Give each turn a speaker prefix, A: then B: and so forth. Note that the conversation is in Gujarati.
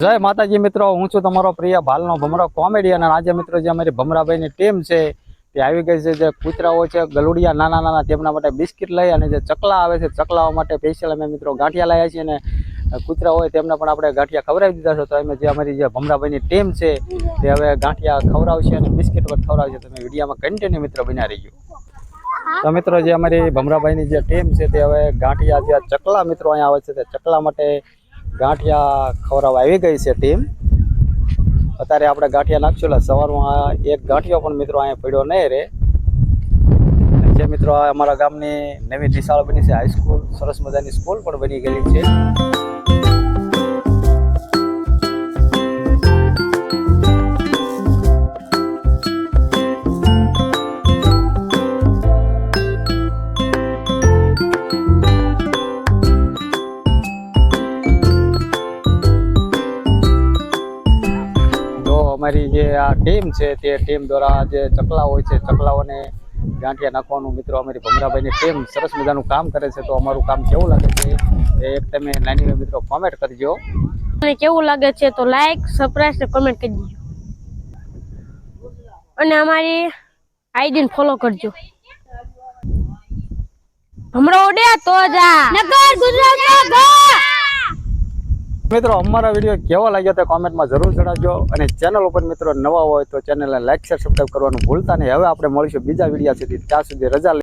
A: જય માતાજી મિત્રો, હું છું તમારો પ્રિય ભાલનો ભમરો કોમેડિયન. અને આજે મિત્રો જે અમારી ભમરાભાઈની ટીમ છે તે આવી ગઈ છે. જે કૂતરાઓ છે ગલુડિયા નાના નાના, તેમના માટે બિસ્કિટ લઈ અને જે ચકલા આવે છે ચકલાઓ માટે સ્પેશિયલ અમે મિત્રો ગાંઠિયા લાવ્યા છીએ. અને કૂતરા હોય તેમને પણ આપણે ગાંઠિયા ખવડાવી દીધા છે. તો અમે જે અમારી જે ભમરાભાઈની ટીમ છે તે હવે ગાંઠિયા ખવડાવશે અને બિસ્કિટ પણ ખવડાવશે. તમે વિડીયોમાં કન્ટિન્યુ મિત્રો બન્યા રહીજો. તો મિત્રો જે અમારી ભમરાભાઈની જે ટીમ છે તે હવે ગાંઠિયા જે ચકલા મિત્રો અહીંયા આવે છે તે ચકલા માટે ગાંઠિયા ખવડાવવા આવી ગઈ છે ટીમ. અત્યારે આપણે ગાંઠિયા નાખશું એટલે સવારમાં એક ગાંઠિયો પણ મિત્રો અહીંયા પડ્યો નહીં રહે. જે મિત્રો અમારા ગામની નવી નિશાળ બની છે, હાઈસ્કૂલ, સરસ મજાની સ્કૂલ પણ બની ગયેલી છે. અમારી જે આ ટીમ છે તે ટીમ દ્વારા જે ચકલા હોય છે ચકલાઓને ગાંઠિયા નાખવાનું મિત્રો અમારી ભમરાભાઈની ટીમ સરસ મજાનું કામ કરે છે. તો અમારું કામ કેવું લાગે છે એ એક તમે નાની મિત્રો કોમેન્ટ કરજો.
B: અને કેવું લાગે છે તો લાઈક, સબસ્ક્રાઇબ ને કમેન્ટ કરી દીજો. અને અમારી આઈડી ને ફોલો કરજો. ભમરો ઉડે તો જા નગર ગુજરાત ગા.
A: મિત્રો અમારા વિડીયો કેવો લાગ્યો તો કોમેન્ટમાં જરૂર જણાવજો. અને ચેનલ ઉપર મિત્રો નવા હોય તો ચેનલને લાઈક, શેર, સબસ્ક્રાઇબ કરવાનું ભૂલતા નહીં. હવે આપણે મળીશું બીજા વિડીયો સુધી. ત્યાં સુધી રજા.